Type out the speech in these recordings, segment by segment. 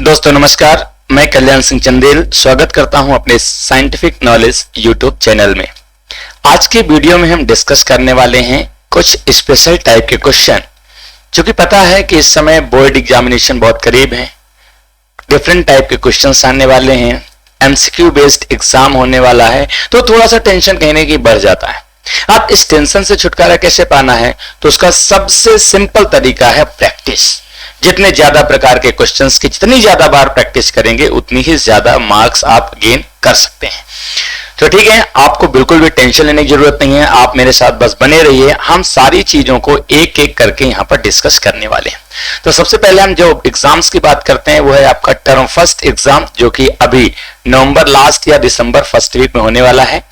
दोस्तों नमस्कार, मैं कल्याण सिंह चंदेल स्वागत करता हूं अपने साइंटिफिक नॉलेज यूट्यूब चैनल में। आज के वीडियो में हम डिस्कस करने वाले हैं कुछ स्पेशल टाइप के क्वेश्चन, जो कि पता है कि इस समय बोर्ड एग्जामिनेशन बहुत करीब है। डिफरेंट टाइप के क्वेश्चंस आने वाले हैं, एमसीक्यू बेस्ड एग्जाम होने वाला है, तो थोड़ा सा टेंशन कहीं ना कहीं बढ़ जाता है। आप इस टेंशन से छुटकारा कैसे पाना है, तो उसका सबसे सिंपल तरीका है प्रैक्टिस। जितने ज्यादा प्रकार के क्वेश्चंस की जितनी ज्यादा बार प्रैक्टिस करेंगे उतनी ही ज्यादा मार्क्स आप गेन कर सकते हैं। तो ठीक है, आपको बिल्कुल भी टेंशन लेने की जरूरत नहीं है, आप मेरे साथ बस बने रहिए। हम सारी चीजों को एक एक करके यहां पर डिस्कस करने वाले हैं। तो सबसे पहले हम जो एग्जाम्स की बात करते हैं वो है आपका टर्म फर्स्ट एग्जाम, जो कि अभी नवंबर लास्ट या दिसंबर फर्स्ट वीक में होने वाला है।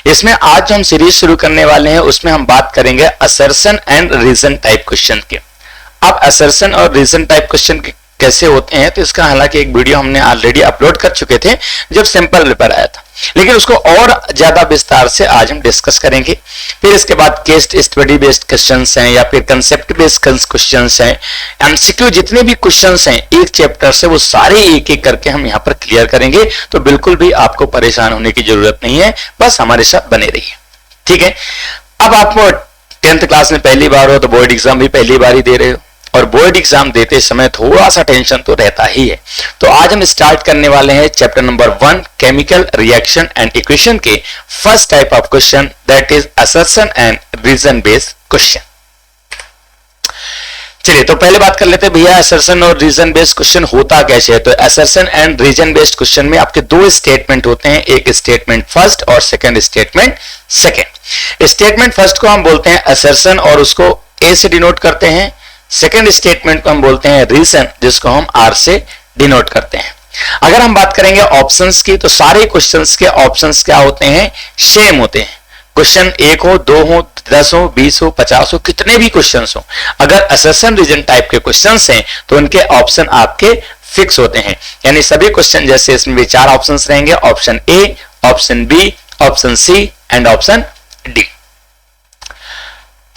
इसमें आज जो हम सीरीज शुरू करने वाले हैं उसमें हम बात करेंगे assertion and reason type question के। अब असर्शन और रीजन टाइप क्वेश्चन कैसे होते हैं, तो इसका हालांकि एक वीडियो हमने ऑलरेडी अपलोड कर चुके थे जब सैंपल पेपर आया था, लेकिन उसको और ज्यादा विस्तार से आज हम डिस्कस करेंगे। फिर इसके बाद केस स्टडी बेस्ड क्वेश्चंस हैं या फिर कंसेप्ट बेस्ड क्वेश्चंस हैं, एमसीक्यू जितने भी क्वेश्चंस हैं एक चैप्टर से वो सारे एक एक करके हम यहाँ पर क्लियर करेंगे। तो बिल्कुल भी आपको परेशान होने की जरूरत नहीं है, बस हमारे साथ बने रहिए, ठीक है। अब आप 10th क्लास में पहली बार हो तो बोर्ड एग्जाम भी पहली बार ही दे रहे हो, और बोर्ड एग्जाम देते समय थोड़ा सा टेंशन तो रहता ही है। तो आज हम स्टार्ट करने वाले हैं chapter number 1 chemical reaction and equation के first type of question, that is assertion and reason based question. चलिए, तो पहले बात कर लेते हैं भैया असर्शन और रीजन बेस्ड क्वेश्चन होता कैसे है। तो assertion and reason based question में आपके दो स्टेटमेंट होते हैं, एक स्टेटमेंट फर्स्ट और second statement second. Statement first को हम बोलते हैं असर्शन और उसको ए से डिनोट करते हैं। सेकंड स्टेटमेंट को हम बोलते हैं रीजन, जिसको हम आर से डिनोट करते हैं। अगर हम बात करेंगे ऑप्शंस की, तो सारे क्वेश्चंस के ऑप्शंस क्या होते हैं, सेम होते हैं। क्वेश्चन 1 हो, 2 हो, 10 हो, 20 हो, 50 हो, कितने भी क्वेश्चंस हो, अगर असर्शन रीजन टाइप के क्वेश्चंस हैं तो उनके ऑप्शन आपके फिक्स होते हैं। यानी सभी क्वेश्चन जैसे इसमें भी 4 ऑप्शंस रहेंगे, option A, option B, option C and option D.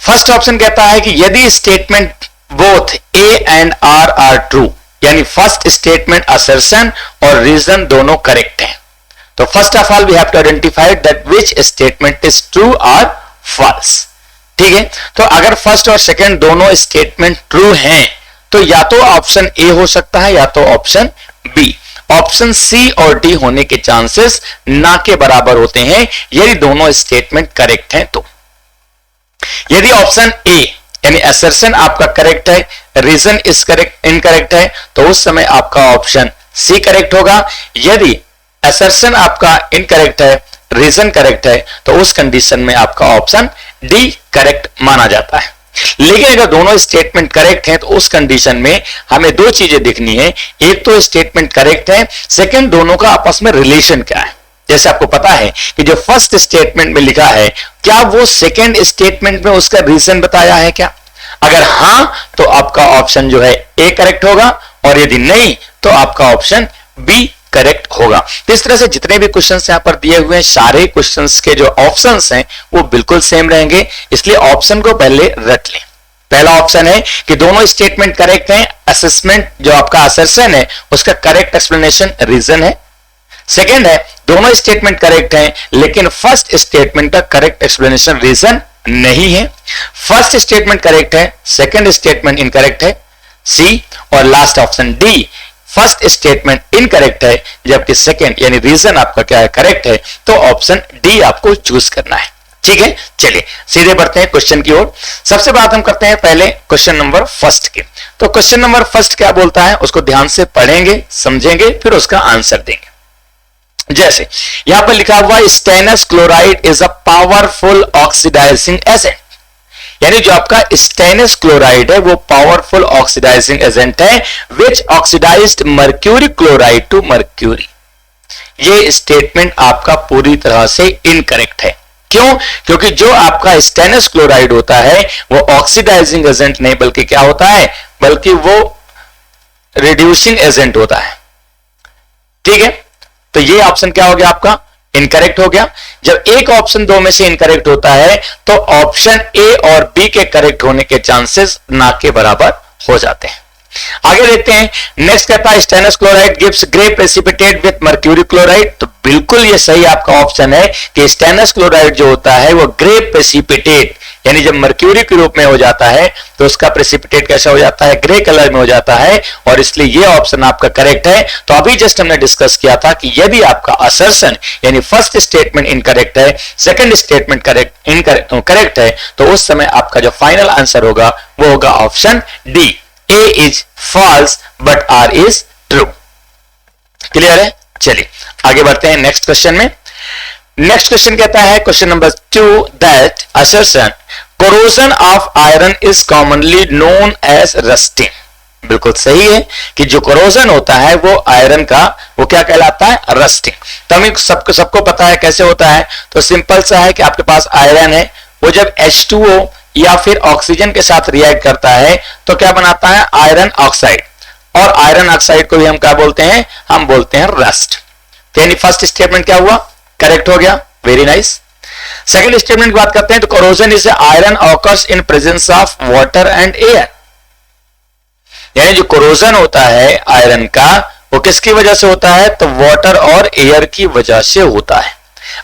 First option कहता है कि यदि statement both A and R are true, यानी फर्स्ट स्टेटमेंट असर्शन और रीजन दोनों करेक्ट हैं। तो first of all we have to identify that which statement is true और फॉल्स, ठीक है। तो अगर फर्स्ट और सेकंड दोनों स्टेटमेंट ट्रू हैं तो या तो ऑप्शन ए हो सकता है या तो ऑप्शन बी। ऑप्शन सी और डी होने के चांसेस ना के बराबर होते हैं यदि दोनों स्टेटमेंट करेक्ट हैं। तो यदि ऑप्शन ए यानी असर्शन आपका करेक्ट है, रीजन इज करेक्ट इनकरेक्ट है, तो उस समय आपका ऑप्शन सी करेक्ट होगा। यदि असर्शन आपका इनकरेक्ट है, रीजन करेक्ट है, तो उस कंडीशन में आपका ऑप्शन डी करेक्ट माना जाता है। लेकिन अगर दोनों स्टेटमेंट करेक्ट हैं तो उस कंडीशन में हमें दो चीजें दिखनी है, एक तो स्टेटमेंट करेक्ट है, सेकंड दोनों का आपस में रिलेशन क्या है। जैसे आपको पता है कि जो फर्स्ट स्टेटमेंट में लिखा है क्या वो सेकंड स्टेटमेंट में उसका रीजन बताया है क्या? अगर हां तो आपका ऑप्शन जो है ए करेक्ट होगा, और यदि नहीं तो आपका ऑप्शन बी करेक्ट होगा। तो इस तरह से जितने भी क्वेश्चंस यहां पर दिए हुए हैं सारे क्वेश्चंस के जो ऑप्शंस हैं वो बिल्कुल सेम रहेंगे, इसलिए ऑप्शन को पहले रट लें। पहला ऑप्शन है कि दोनों स्टेटमेंट करेक्ट हैं, असेसमेंट जो आपका असर्शन है उसका करेक्ट एक्सप्लेनेशन रीजन है। सेकेंड है दोनों स्टेटमेंट करेक्ट हैं लेकिन फर्स्ट स्टेटमेंट का करेक्ट एक्सप्लेनेशन रीजन नहीं है। फर्स्ट स्टेटमेंट करेक्ट है, सेकेंड स्टेटमेंट इनकरेक्ट है, सी। और last option D, first statement incorrect है जबकि सेकेंड यानी रीजन आपका क्या है, करेक्ट है। तो ऑप्शन डी आपको चूज करना है, ठीक है। चलिए सीधे बढ़ते हैं क्वेश्चन की ओर। सबसे बात हम करते हैं पहले क्वेश्चन नंबर फर्स्ट के। तो क्वेश्चन नंबर फर्स्ट क्या बोलता है उसको ध्यान से पढ़ेंगे, समझेंगे, फिर उसका आंसर देंगे। जैसे यहां पर लिखा हुआ stannous chloride is a powerful oxidising agent, यानी जो आपका स्टेनस क्लोराइड है वो पावरफुल ऑक्सीडाइजिंग एजेंट है which oxidised mercury chloride to mercury. ये स्टेटमेंट आपका पूरी तरह से इनकरेक्ट है। क्यों? क्योंकि जो आपका स्टेनस क्लोराइड होता है वो ऑक्सीडाइजिंग एजेंट नहीं बल्कि क्या होता है, बल्कि वो रिड्यूसिंग एजेंट होता है, ठीक है। तो ये ऑप्शन क्या हो गया आपका, इनकरेक्ट हो गया। जब एक ऑप्शन दो में से इनकरेक्ट होता है तो ऑप्शन ए और बी के करेक्ट होने के चांसेस ना के बराबर हो जाते हैं। आगे देखते हैं, नेक्स्ट कहता है stannous chloride gives grey precipitate with mercury chloride. तो बिल्कुल ये सही आपका ऑप्शन है कि स्टेनस क्लोराइड जो होता है वो ग्रे प्रेसिपिटेट, यानी जब मर्क्यूरी के रूप में हो जाता है तो उसका प्रेसिपिटेट कैसा हो जाता है, ग्रे कलर में हो जाता है, और इसलिए ये ऑप्शन आपका करेक्ट है। तो अभी जस्ट हमने डिस्कस किया था कि यदि आपका असर्शन यानी फर्स्ट स्टेटमेंट इनकरेक्ट है, सेकंड स्टेटमेंट करेक्ट है, तो उस समय आपका जो फाइनल आंसर होगा वो होगा option D, A is false but R is true. Clear है? चलिए आगे बढ़ते हैं नेक्स्ट क्वेश्चन में। नेक्स्ट क्वेश्चन कहता है, question number 2, that assertion corrosion of iron is commonly known as rusting। बिल्कुल सही है कि जो corrosion होता है वो आयरन का वो क्या कहलाता है, रस्टिंग। तो हमें सबको पता है कैसे होता है। तो सिंपल सा है कि आपके पास आयरन है, वो जब H2O या फिर ऑक्सीजन के साथ रिएक्ट करता है तो क्या बनाता है, आयरन ऑक्साइड, और आयरन ऑक्साइड को भी हम क्या बोलते हैं, हम बोलते हैं रस्ट। तो यानी फर्स्ट स्टेटमेंट क्या हुआ, करेक्ट हो गया, वेरी नाइस। सेकेंड स्टेटमेंट की बात करते हैं, तो corrosion is iron occurs in presence of water and air. यानी जो कोरोजन होता है आयरन का वो किसकी वजह से होता है, तो वाटर और एयर की वजह से होता है।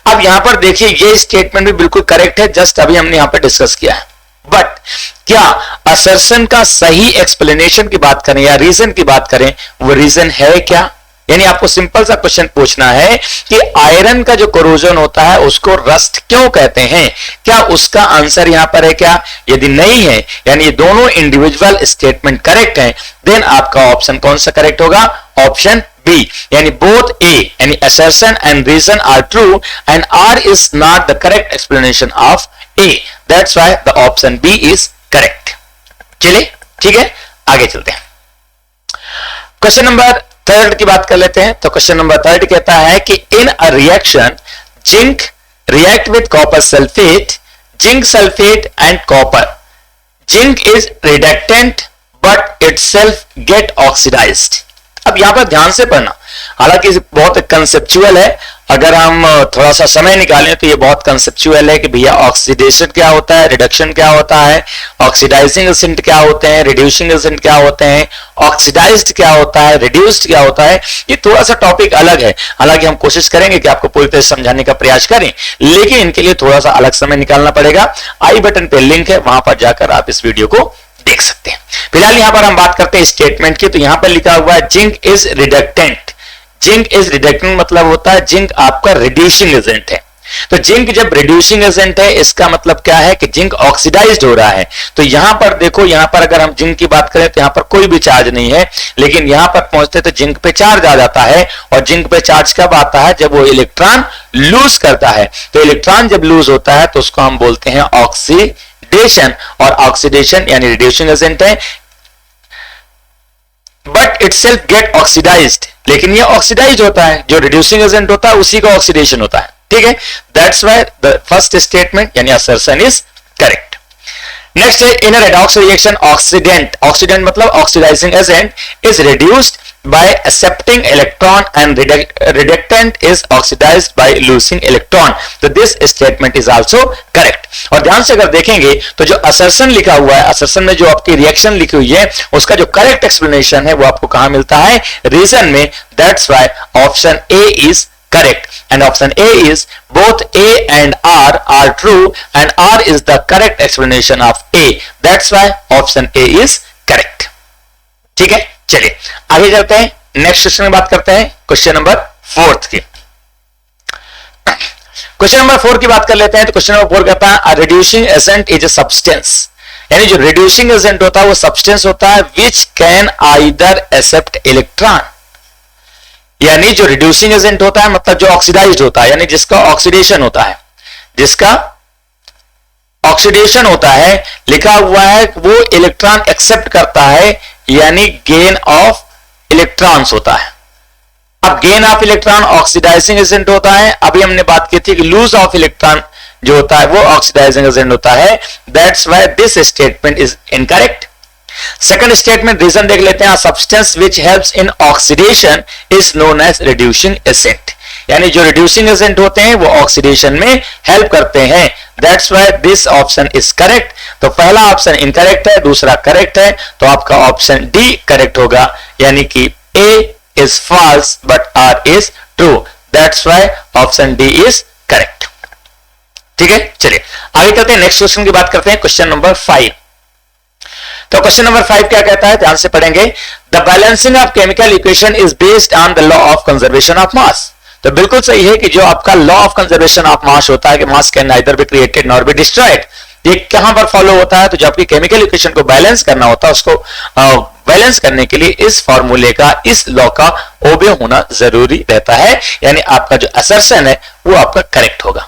अब यहां पर देखिए ये स्टेटमेंट भी बिल्कुल करेक्ट है, जस्ट अभी हमने यहां पर डिस्कस किया है। बट क्या असर्शन का सही एक्सप्लेनेशन की बात करें या रीजन की बात करें, वो रीजन है क्या? यानी आपको सिंपल सा क्वेश्चन पूछना है कि आयरन का जो कोरोजन होता है उसको रस्ट क्यों कहते हैं, क्या उसका आंसर यहां पर है क्या? यदि नहीं है, यानी ये दोनों इंडिविजुअल स्टेटमेंट करेक्ट हैं, देन आपका ऑप्शन कौन सा करेक्ट होगा, ऑप्शन बी, यानी बोथ ए यानी assertion and reason are true and R is not the correct explanation of A, that's why the option B is correct. चलिए ठीक है, आगे चलते हैं। क्वेश्चन नंबर 3 की बात कर लेते हैं। तो क्वेश्चन नंबर 3 कहता है कि in a reaction zinc react with copper sulphate, zinc sulphate and copper, zinc is reductant but itself get oxidised. अब यहां पर ध्यान से पढ़ना, हालांकि बहुत कंसेप्चुअल है, अगर हम थोड़ा सा समय निकालें तो ये बहुत कंसेप्चुअल है कि भैया ऑक्सीडेशन क्या होता है, रिडक्शन क्या होता है, ऑक्सीडाइजिंग एजेंट क्या होते हैं, रिड्यूसिंग एजेंट क्या होते हैं, ऑक्सीडाइज्ड क्या होता है, रिड्यूस्ड क्या होता है। ये थोड़ा सा टॉपिक अलग है, हालांकि हम कोशिश करेंगे कि आपको पूरी तरह समझाने का प्रयास करें, लेकिन इनके लिए थोड़ा सा अलग समय निकालना पड़ेगा। आई बटन पे लिंक है, वहां पर जाकर आप इस वीडियो को देख सकते हैं। फिलहाल यहां पर हम बात करते हैं स्टेटमेंट की। तो यहां पर लिखा हुआ है zinc is reductant. Zinc is reductant मतलब होता है जिंक आपका रिड्यूसिंग एजेंट है। तो जिंक जब रिड्यूसिंग एजेंट है इसका मतलब क्या है कि जिंक ऑक्सीडाइज्ड हो रहा है। तो यहां पर देखो, यहां पर अगर हम जिंक की बात करें तो यहां पर कोई भी चार्ज नहीं है, लेकिन यहां पर पहुंचते तो जिंक पे चार्ज आ जाता है। और जिंक पे चार्ज कब आता है, जब वो इलेक्ट्रॉन लूज करता है। तो इलेक्ट्रॉन जब लूज होता है तो उसको हम बोलते हैं ऑक्सीडेशन, और ऑक्सीडेशन यानी रिड्यूसिंग एजेंट है। बट इटसेल्फ गेट ऑक्सीडाइज्ड, लेकिन ये ऑक्सीडाइज होता है, जो रिड्यूसिंग एजेंट होता है उसी का ऑक्सीडेशन होता है। ठीक है, that's why the first statement यानी असर्शन इज करेक्ट। नेक्स्ट है in a redox reaction oxidant, oxidant मतलब oxidizing agent is reduced by accepting electron and reductant is oxidized by losing electron. तो this statement is also correct। और ध्यान से अगर देखेंगे तो जो असर्शन लिखा हुआ है, असर्शन में जो आपकी रिएक्शन लिखी हुई है उसका जो करेक्ट एक्सप्लेनेशन है वो आपको कहां मिलता है, रीजन में। That's why option A is correct and option A is both A and R are true and R is the correct explanation of A, that's why option A is correct। ठीक है, चलिए आगे चलते हैं, next question में बात करते हैं, क्वेश्चन नंबर 4 की। क्वेश्चन नंबर 4 की बात कर लेते हैं। तो क्वेश्चन नंबर 4 कहता है a reducing agent is a substance, यानी जो रिड्यूसिंग एजेंट होता है वो सब्सटेंस होता है which can either accept electron, यानी जो रिड्यूसिंग एजेंट होता है मतलब जो ऑक्सीडाइज्ड होता है, यानी जिसका ऑक्सीडेशन होता है, जिसका ऑक्सीडेशन होता है, लिखा हुआ है वो इलेक्ट्रॉन एक्सेप्ट करता है, यानी गेन ऑफ इलेक्ट्रॉन्स होता है। अब gain of electron oxidizing agent होता है। अभी हमने बात की थी कि लूज ऑफ इलेक्ट्रॉन जो होता है वो ऑक्सीडाइजिंग एजेंट होता है। That's why this statement is incorrect. Second statement reason देख लेते हैं, substance which helps in oxidation is known as reducing agent, यानी जो रिड्यूसिंग एजेंट होते हैं वो ऑक्सीडेशन में हेल्प करते हैं, that's why this option is correct. तो पहला ऑप्शन इनकरेक्ट है, दूसरा करेक्ट है, तो आपका ऑप्शन डी करेक्ट होगा, यानी कि A is false but R is true, that's why option D is correct. ठीक है, चलिए आगे चलते हैं, नेक्स्ट क्वेश्चन की बात करते हैं, क्वेश्चन नंबर 5। तो क्वेश्चन नंबर 5 क्या कहता है, ध्यान से पढ़ेंगे, the balancing of chemical equation is based on the law of conservation of mass. तो बिल्कुल सही है कि जो आपका law of conservation of mass होता है कि मास can neither be created nor be destroyed, ये कहां पर फॉलो होता है, तो जो आपकी केमिकल इक्वेशन को बैलेंस करना होता है उसको बैलेंस करने के लिए इस फॉर्मूले का, इस लॉ का ओबे होना जरूरी रहता है, यानी आपका जो असर्शन है वो आपका करेक्ट होगा।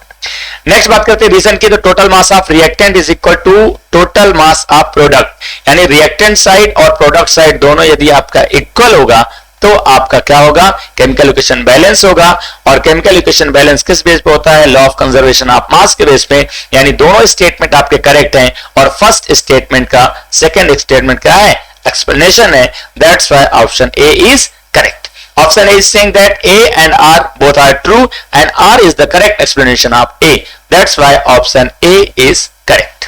नेक्स्ट बात करते हैं रीजन की, तो total mass of reactant is equal to total mass of product, यानी रिएक्टेंट साइड और प्रोडक्ट साइड दोनों यदि आपका इक्वल होगा तो आपका क्या होगा, केमिकल इक्वेशन बैलेंस होगा। और केमिकल इक्वेशन बैलेंस किस बेस पे होता है, law of conservation of mass के बेस पे, यानी दोनों स्टेटमेंट आपके करेक्ट हैं और फर्स्ट स्टेटमेंट का सेकंड स्टेटमेंट क्या है, एक्सप्लेनेशन है, that's why option A is correct. Option A is saying that A and R both are true and R is the correct explanation of A. That's why option A is correct.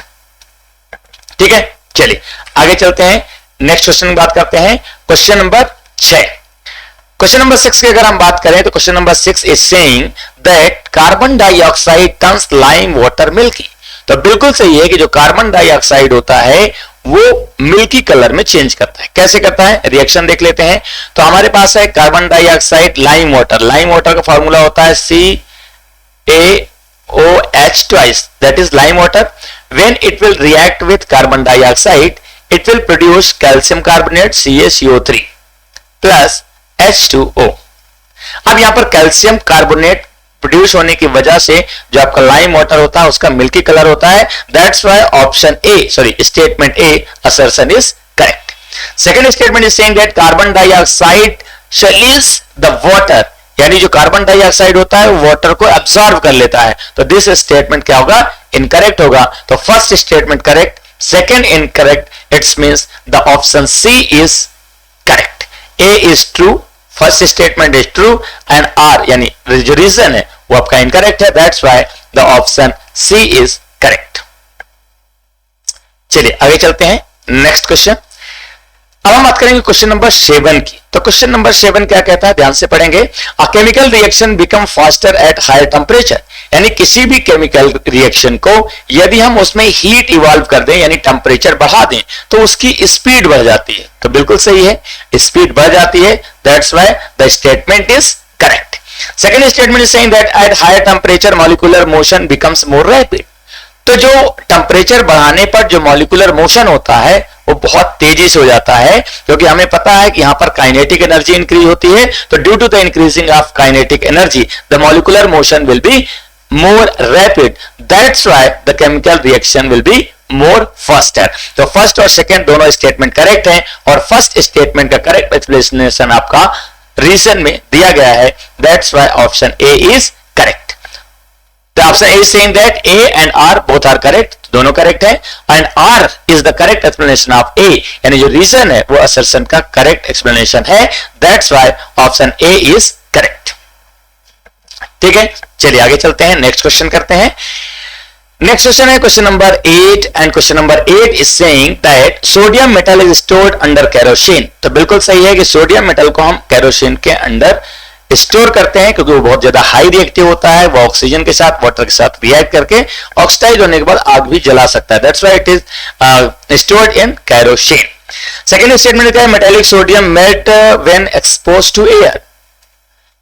ठीक है, चलिए आगे चलते हैं, next question की बात करते हैं, क्वेश्चन नंबर 6। क्वेश्चन नंबर 6 की अगर हम बात करें तो question number 6 is saying that carbon dioxide turns lime water milky। तो बिल्कुल सही है कि जो कार्बन डाइऑक्साइड होता है वो मिल्की कलर में चेंज करता है। कैसे करता है, रिएक्शन देख लेते हैं। तो हमारे पास है carbon dioxide lime water, lime water का फॉर्मूला होता है CaOH twice, that is lime water. When it will react with carbon dioxide it will produce calcium carbonate CaCO3 plus H2O। अब यहां पर कैल्शियम कार्बोनेट प्रोड्यूस होने की वजह से जो आपका लाइम वाटर होता है उसका मिल्की कलर होता है, that's why option A, sorry statement A assertion is correct. Second statement is saying that carbon dioxide शैलिस द वाटर, यानी जो कार्बन डाइऑक्साइड होता है वो वाटर को एब्जॉर्ब कर लेता है, तो दिस स्टेटमेंट क्या होगा, इनकरेक्ट होगा। तो first statement correct, second incorrect, it's means the option C is correct, A is true, first statement is true and R यानी जो रीजन है वो आपका इनकरेक्ट है, that's why the option C is correct. चलिए आगे चलते हैं, नेक्स्ट क्वेश्चन। अब हम बात करेंगे क्वेश्चन नंबर 7 की। तो क्वेश्चन नंबर 7 क्या कहता है, ध्यान से पढ़ेंगे, a chemical reaction become faster at higher temperature, यानी किसी भी केमिकल रिएक्शन को यदि हम उसमें हीट इवॉल्व कर दें यानी टेम्परेचर बढ़ा दें तो उसकी स्पीड बढ़ जाती है। तो बिल्कुल सही है, स्पीड बढ़ जाती है, that's why the statement is correct. Second statement is saying that at higher temperature molecular motion becomes more rapid. तो जो टेम्परेचर बढ़ाने पर जो मॉलिक्यूलर मोशन होता है वो बहुत तेजी से हो जाता है, क्योंकि हमें पता है कि यहां पर काइनेटिक एनर्जी इंक्रीज होती है, तो due to the increasing of kinetic energy the molecular motion will be more rapid, that's why the chemical reaction will be more faster। तो फर्स्ट और सेकंड दोनों स्टेटमेंट करेक्ट हैं और फर्स्ट स्टेटमेंट का correct explanation आपका reason में दिया गया है, that's why option A is correct. तो option A is saying that A and R both are correct, दोनों करेक्ट है, and R is the correct explanation of A, यानी जो रीजन है वो असर्शन का करेक्ट एक्सप्लेनेशन है, that's why option A is correct. ठीक है, चलिए आगे चलते हैं, नेक्स्ट क्वेश्चन करते हैं। नेक्स्ट क्वेश्चन है question number 8 and question number 8 is saying that sodium metal is stored under kerosene. तो बिल्कुल सही है कि सोडियम मेटल को हम केरोसिन के अंदर स्टोर करते हैं, क्योंकि वो बहुत ज्यादा हाई रिएक्टिव होता है, वो ऑक्सीजन के साथ वाटर के साथ रिएक्ट करके ऑक्सीडाइज होने के बाद आग भी जला सकता है, that's why it is stored in kerosene. Second statement है metallic sodium melt when exposed to air,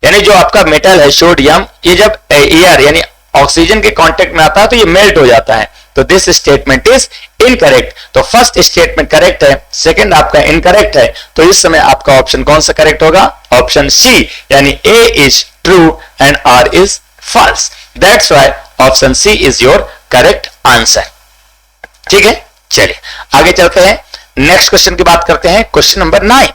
यानी जो आपका मेटल है सोडियम, ये जब एयर यानी ऑक्सीजन के कांटेक्ट में आता है तो ये मेल्ट हो जाता है, तो दिस स्टेटमेंट इज इनकरेक्ट। तो फर्स्ट स्टेटमेंट करेक्ट है, सेकंड आपका इनकरेक्ट है, तो इस समय आपका ऑप्शन कौन सा करेक्ट होगा, ऑप्शन सी, यानी A is true and R is false, that's why option C is your correct answer. ठीक है, चलिए आगे चलते हैं, नेक्स्ट क्वेश्चन की बात करते हैं, क्वेश्चन नंबर 9।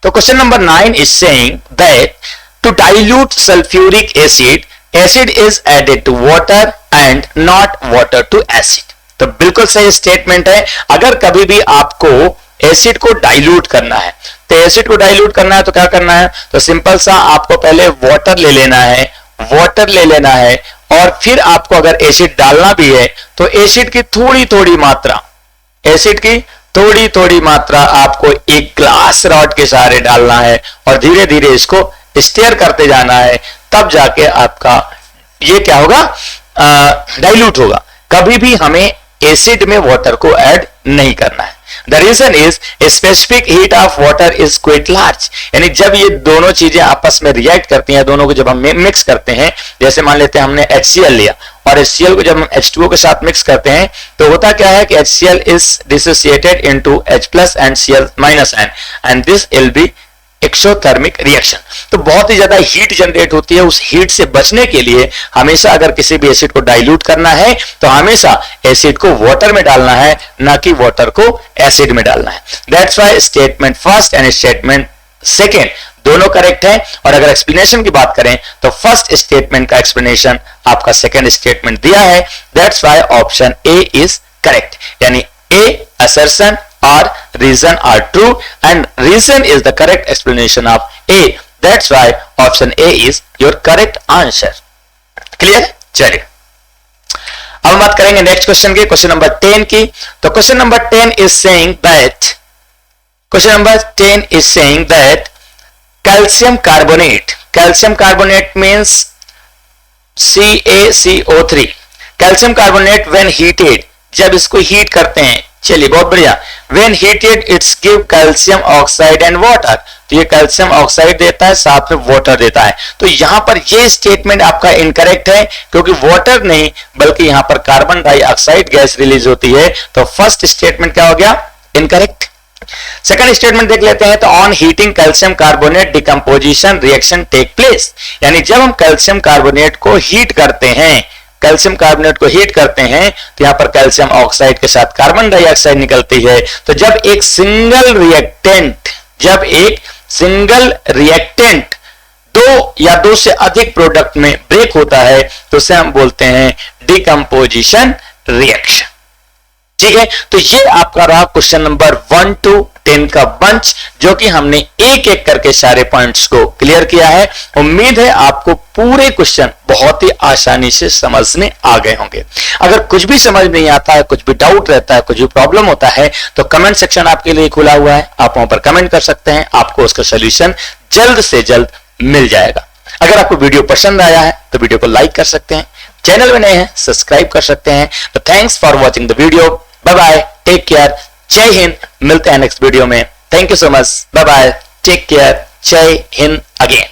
तो question number 9 is saying that to dilute sulfuric acid, acid is added to water and not water to acid। तो बिल्कुल सही स्टेटमेंट है। अगर कभी भी आपको एसिड को डाइल्यूट करना है। तो एसिड को डाइल्यूट करना है तो क्या करना है, तो सिंपल सा आपको पहले वाटर ले लेना है, वाटर ले लेना है, और फिर आपको अगर एसिड डालना भी है तो एसिड की थोड़ी थोड़ी मात्रा, एसिड की थोड़ी थोड़ी मात्रा आपको एक ग्लास रॉड के सहारे डालना है और धीरे धीरे इसको स्टेयर करते जाना है, तब जाके आपका ये क्या होगा, डाइल्यूट होगा। कभी भी हमें एसिड में वाटर को ऐड नहीं करना है। The reason is specific heat of water is quite large, यानी जब ये दोनों चीजें आपस में रिएक्ट करती हैं, दोनों को जब हम मिक्स करते हैं, जैसे मान लेते हैं हमने HCl लिया और HCl को जब हम H2O के साथ मिक्स करते हैं तो होता क्या है कि HCl is dissociated into H+ and Cl-N, and this will be exothermic reaction. तो बहुत ही ज्यादा हीट जनरेट होती है। उस हीट से बचने के लिए हमेशा अगर किसी भी एसिड को डाइल्यूट करना है तो हमेशा एसिड को वाटर में डालना है, ना कि वाटर को एसिड में डालना है। That's why statement first and statement second दोनों करेक्ट है। और अगर एक्सप्लेनेशन की बात करें तो फर्स्ट स्टेटमेंट का एक्सप्लेनेशन आपका सेकेंड स्टेटमेंट दिया है। That's why option A is correct, यानी ए assertion or reason are true and reason is the correct explanation of A. That's why option A is your correct answer. Clear? चलिए अब बात करेंगे next question की, question number 10 की। तो question number 10 is saying that, question number 10 is saying that calcium carbonate means CaCO3, calcium carbonate when heated, जब इसको heat करते हैं, चलिए बहुत बढ़िया, when heated it's give calcium oxide and water, तो ये कैल्शियम ऑक्साइड देता है, साथ में वाटर देता है। तो यहां पर ये स्टेटमेंट आपका इनकरेक्ट है, क्योंकि वाटर नहीं बल्कि यहां पर कार्बन डाइऑक्साइड गैस रिलीज होती है। तो फर्स्ट स्टेटमेंट क्या हो गया, इनकरेक्ट। सेकंड स्टेटमेंट देख लेते हैं। तो on heating calcium carbonate decomposition reaction take place, यानी जब हम कैल्शियम कार्बोनेट को हीट करते हैं, कैल्शियम कार्बोनेट को हीट करते हैं तो यहां पर कैल्शियम ऑक्साइड के साथ कार्बन डाइऑक्साइड निकलती है। तो जब एक सिंगल रिएक्टेंट दो या दो से अधिक प्रोडक्ट में ब्रेक होता है तो उसे हम बोलते हैं डिकम्पोजिशन रिएक्शन। ठीक है, तो ये आपका रहा क्वेश्चन नंबर 1 to 10 का बंच, जो कि हमने एक एक करके सारे पॉइंट्स को क्लियर किया है। उम्मीद है आपको पूरे क्वेश्चन बहुत ही आसानी से समझ में आ गए होंगे। अगर कुछ भी समझ नहीं आता है, कुछ भी डाउट रहता है, कुछ भी प्रॉब्लम होता है, तो कमेंट सेक्शन आपके लिए खुला हुआ है, आप वहां पर कमेंट कर सकते हैं, आपको उसका सोल्यूशन जल्द से जल्द मिल जाएगा। अगर आपको वीडियो पसंद आया है तो वीडियो को लाइक कर सकते हैं, चैनल में नए हैं सब्सक्राइब कर सकते हैं। तो thanks for watching the video, bye bye, take care, Jai Hind. मिलते हैं नेक्स्ट वीडियो में। Thank you so much, bye bye, take care, Jai Hind again.